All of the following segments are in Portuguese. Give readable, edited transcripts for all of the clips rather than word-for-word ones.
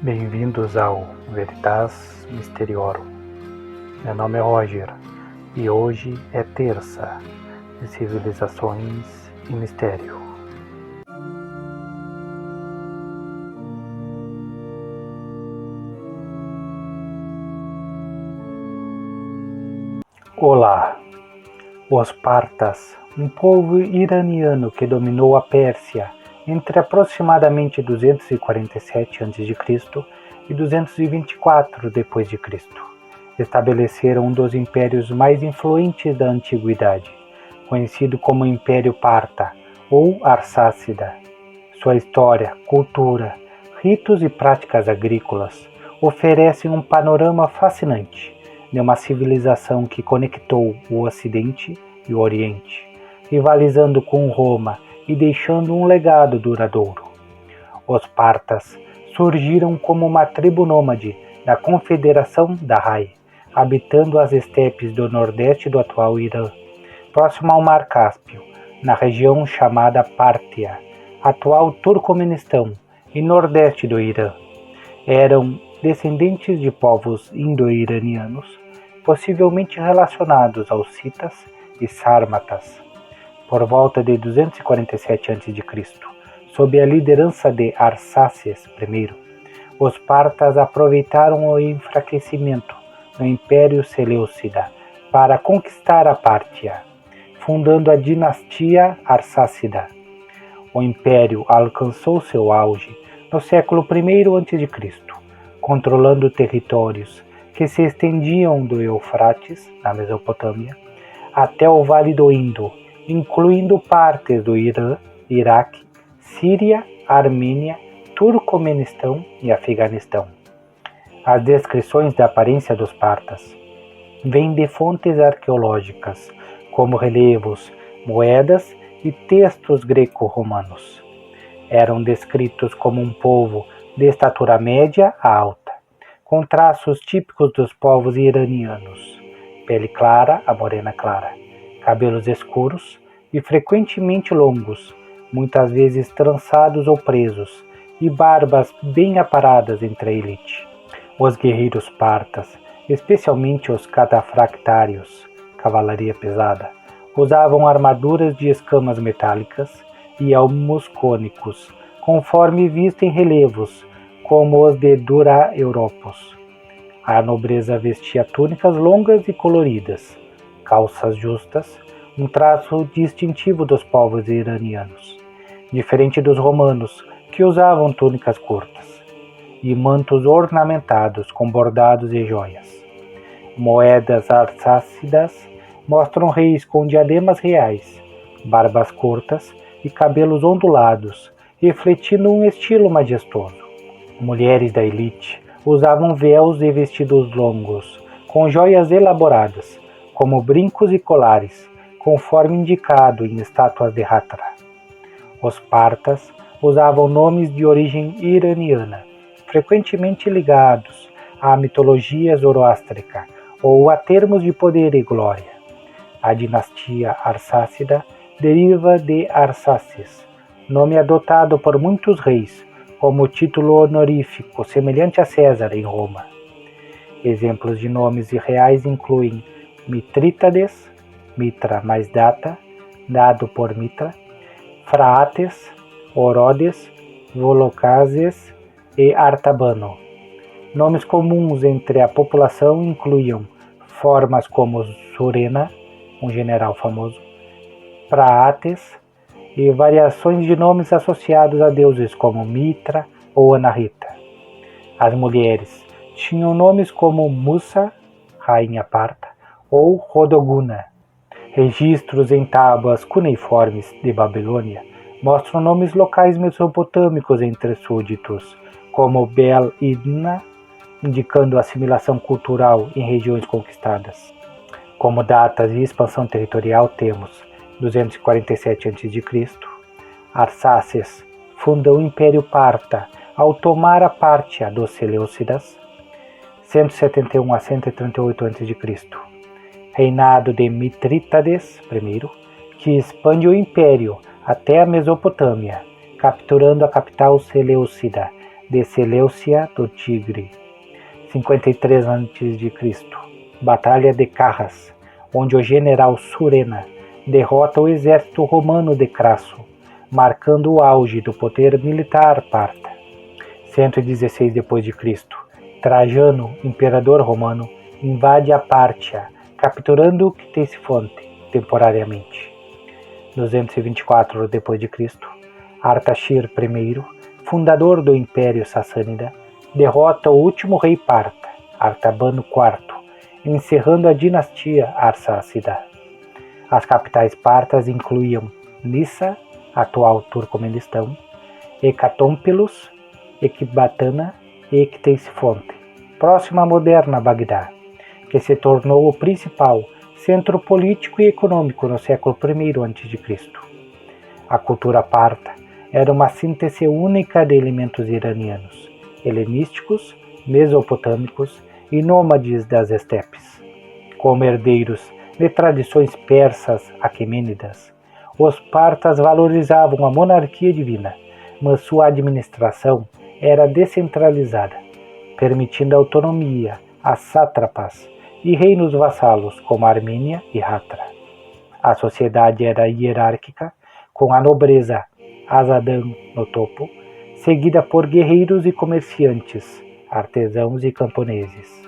Bem-vindos ao Veritas Mysteriorum. Meu nome é Roger e hoje é terça de Civilizações e Mistério. Olá! Os Partas, um povo iraniano que dominou a Pérsia entre aproximadamente 247 a.C. e 224 d.C., estabeleceram um dos impérios mais influentes da antiguidade, conhecido como Império Parta ou Arsácida. Sua história, cultura, ritos e práticas agrícolas oferecem um panorama fascinante de uma civilização que conectou o Ocidente e o Oriente, rivalizando com Roma e deixando um legado duradouro. Os Partas surgiram como uma tribo nômade da Confederação da Rai, habitando as estepes do nordeste do atual Irã, próximo ao Mar Cáspio, na região chamada Pártia, atual Turcomenistão e nordeste do Irã. Eram descendentes de povos indo-iranianos, possivelmente relacionados aos citas e sármatas. Por volta de 247 a.C., sob a liderança de Arsáces I, os Partas aproveitaram o enfraquecimento do Império Seleucida para conquistar a Pártia, fundando a dinastia Arsácida. O Império alcançou seu auge no século I a.C., controlando territórios que se estendiam do Eufrates, na Mesopotâmia, até o Vale do Indo, incluindo partes do Irã, Iraque, Síria, Armênia, Turcomenistão e Afeganistão. As descrições da aparência dos Partas vêm de fontes arqueológicas, como relevos, moedas e textos greco-romanos. Eram descritos como um povo de estatura média a alta, com traços típicos dos povos iranianos: pele clara a morena clara, cabelos escuros e frequentemente longos, muitas vezes trançados ou presos, e barbas bem aparadas entre a elite. Os guerreiros partas, especialmente os catafractários, cavalaria pesada, usavam armaduras de escamas metálicas e elmos cônicos, conforme visto em relevos, como os de Dura-Europos. A nobreza vestia túnicas longas e coloridas, calças justas, um traço distintivo dos povos iranianos, diferente dos romanos, que usavam túnicas curtas, e mantos ornamentados com bordados e joias. Moedas arsácidas mostram reis com diademas reais, barbas curtas e cabelos ondulados, refletindo um estilo majestoso. Mulheres da elite usavam véus e vestidos longos, com joias elaboradas, como brincos e colares, conforme indicado em estátuas de Hatra. Os Partas usavam nomes de origem iraniana, frequentemente ligados à mitologia zoroástrica ou a termos de poder e glória. A dinastia Arsácida deriva de Arsáces, nome adotado por muitos reis, como título honorífico semelhante a César em Roma. Exemplos de nomes reais incluem Mitrítades, Mitra mais data, dado por Mitra, Fraates, Orodes, Volocases e Artabano. Nomes comuns entre a população incluíam formas como Surena, um general famoso, Praates, e variações de nomes associados a deuses como Mitra ou Anahita. As mulheres tinham nomes como Musa, rainha parta, ou Rodoguna. Registros em tábuas cuneiformes de Babilônia mostram nomes locais mesopotâmicos entre súditos, como Bel-Idna, indicando assimilação cultural em regiões conquistadas. Como datas de expansão territorial temos 247 a.C., Arsáces funda o Império Parta ao tomar a Pártia dos Seleucidas, 171 a 138 a.C., reinado de Mitrítades I, que expande o império até a Mesopotâmia, capturando a capital seleucida, de Seleucia do Tigre. 53 a.C. Batalha de Carras, onde o general Surena derrota o exército romano de Crasso, marcando o auge do poder militar parta. 116 d.C. Trajano, imperador romano, invade a Pártia, capturando Ctesifonte temporariamente. 224 d.C. Artaxir I, fundador do Império Sassânida, derrota o último rei parta, Artabano IV, encerrando a dinastia Arsácida. As capitais partas incluíam Nissa, atual Turcomenistão, Hecatómpelos, Ecbatana e Ctesifonte, próxima à moderna Bagdá, que se tornou o principal centro político e econômico no século I a.C. A cultura parta era uma síntese única de elementos iranianos, helenísticos, mesopotâmicos e nômades das estepes. Como herdeiros de tradições persas aquemênidas, os partas valorizavam a monarquia divina, mas sua administração era descentralizada, permitindo autonomia a sátrapas e reinos vassalos como Armênia e Hatra. A sociedade era hierárquica, com a nobreza Azadã no topo, seguida por guerreiros e comerciantes, artesãos e camponeses.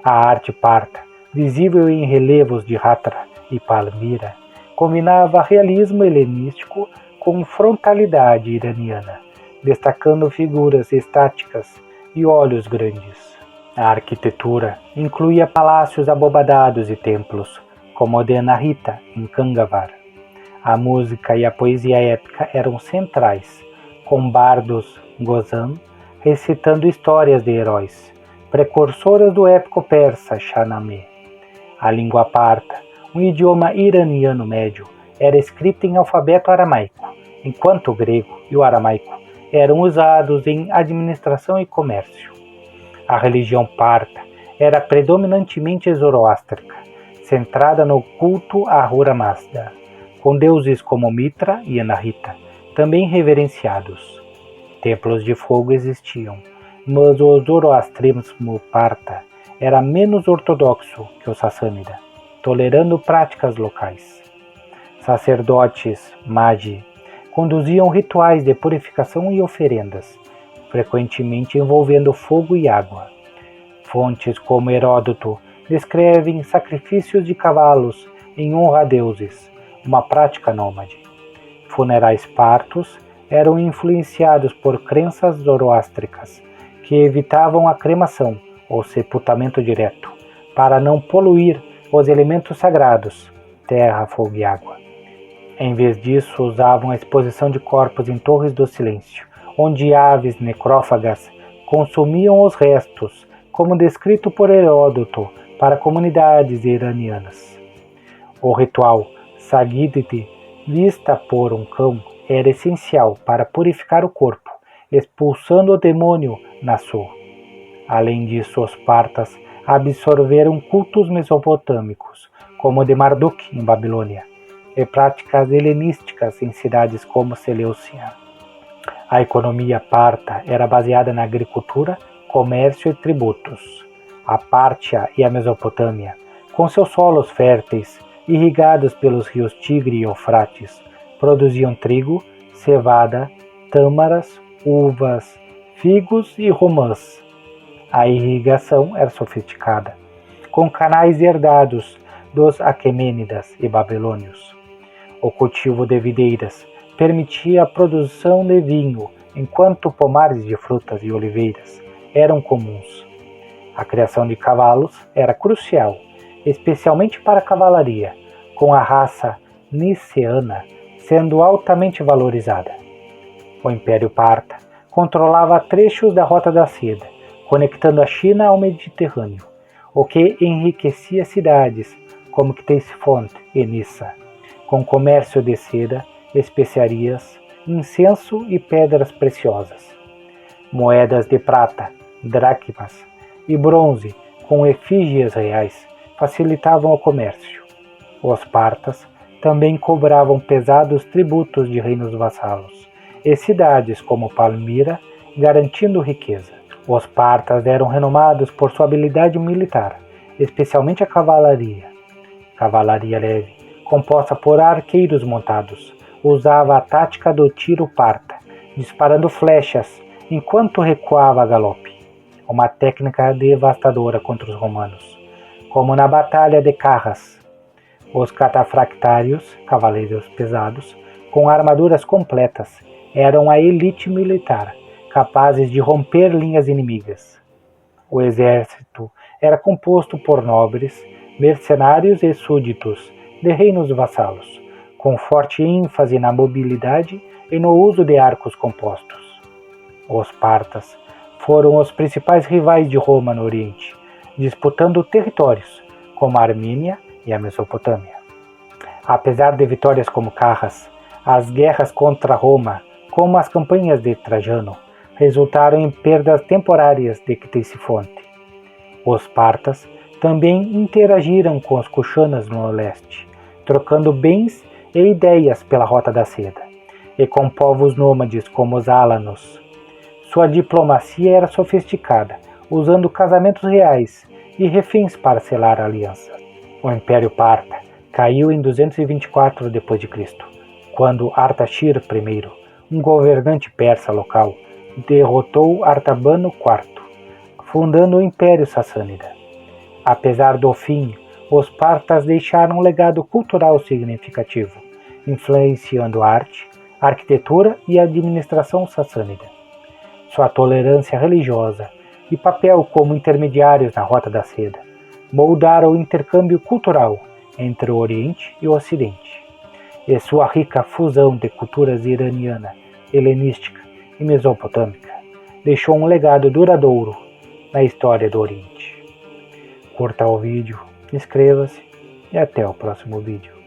A arte parta, visível em relevos de Hatra e Palmira, combinava realismo helenístico com frontalidade iraniana, destacando figuras estáticas e olhos grandes. A arquitetura incluía palácios abobadados e templos, como o de Anahita, em Kangavar. A música e a poesia épica eram centrais, com bardos Gozan recitando histórias de heróis, precursoras do épico persa Shahnameh. A língua parta, um idioma iraniano médio, era escrita em alfabeto aramaico, enquanto o grego e o aramaico eram usados em administração e comércio. A religião parta era predominantemente zoroástrica, centrada no culto a Ahura Mazda, com deuses como Mitra e Anahita, também reverenciados. Templos de fogo existiam, mas o zoroastrismo parta era menos ortodoxo que o sassânida, tolerando práticas locais. Sacerdotes, magi, conduziam rituais de purificação e oferendas, frequentemente envolvendo fogo e água. Fontes como Heródoto descrevem sacrifícios de cavalos em honra a deuses, uma prática nômade. Funerais partos eram influenciados por crenças zoroástricas, que evitavam a cremação ou sepultamento direto, para não poluir os elementos sagrados, terra, fogo e água. Em vez disso, usavam a exposição de corpos em torres do silêncio, onde aves necrófagas consumiam os restos, como descrito por Heródoto para comunidades iranianas. O ritual Sagiditi, vista por um cão, era essencial para purificar o corpo, expulsando o demônio Nassau. Além disso, os partas absorveram cultos mesopotâmicos, como o de Marduk em Babilônia, e práticas helenísticas em cidades como Seleucia. A economia parta era baseada na agricultura, comércio e tributos. A Pártia e a Mesopotâmia, com seus solos férteis, irrigados pelos rios Tigre e Eufrates, produziam trigo, cevada, tâmaras, uvas, figos e romãs. A irrigação era sofisticada, com canais herdados dos Aquemênidas e Babilônios. O cultivo de videiras permitia a produção de vinho, enquanto pomares de frutas e oliveiras eram comuns. A criação de cavalos era crucial, especialmente para a cavalaria, com a raça niceana sendo altamente valorizada. O Império Parta controlava trechos da Rota da Seda, conectando a China ao Mediterrâneo, o que enriquecia cidades como Ctesifonte e Nissa, com comércio de seda, especiarias, incenso e pedras preciosas. Moedas de prata, dracmas e bronze com efígies reais facilitavam o comércio. Os partas também cobravam pesados tributos de reinos vassalos, e cidades como Palmira garantindo riqueza. Os partas eram renomados por sua habilidade militar, especialmente a cavalaria. Cavalaria leve, composta por arqueiros montados, usava a tática do tiro parta, disparando flechas enquanto recuava a galope, uma técnica devastadora contra os romanos, como na Batalha de Carras. Os catafractários, cavaleiros pesados, com armaduras completas, eram a elite militar, capazes de romper linhas inimigas. O exército era composto por nobres, mercenários e súditos de reinos vassalos, com forte ênfase na mobilidade e no uso de arcos compostos. Os partas foram os principais rivais de Roma no Oriente, disputando territórios como a Armênia e a Mesopotâmia. Apesar de vitórias como Carras, as guerras contra Roma, como as campanhas de Trajano, resultaram em perdas temporárias de Ctesifonte. Os partas também interagiram com os Kuxanas no leste, trocando bens e ideias pela Rota da Seda, e com povos nômades como os Álanos. Sua diplomacia era sofisticada, usando casamentos reais e reféns para selar alianças. O Império Parta caiu em 224 d.C., quando Artaxir I, um governante persa local, derrotou Artabano IV, fundando o Império Sassânida. Apesar do fim, os partas deixaram um legado cultural significativo, influenciando a arte, a arquitetura e a administração sassânida. Sua tolerância religiosa e papel como intermediários na Rota da Seda moldaram o intercâmbio cultural entre o Oriente e o Ocidente, e sua rica fusão de culturas iraniana, helenística e mesopotâmica deixou um legado duradouro na história do Oriente. Curta o vídeo, inscreva-se e até o próximo vídeo.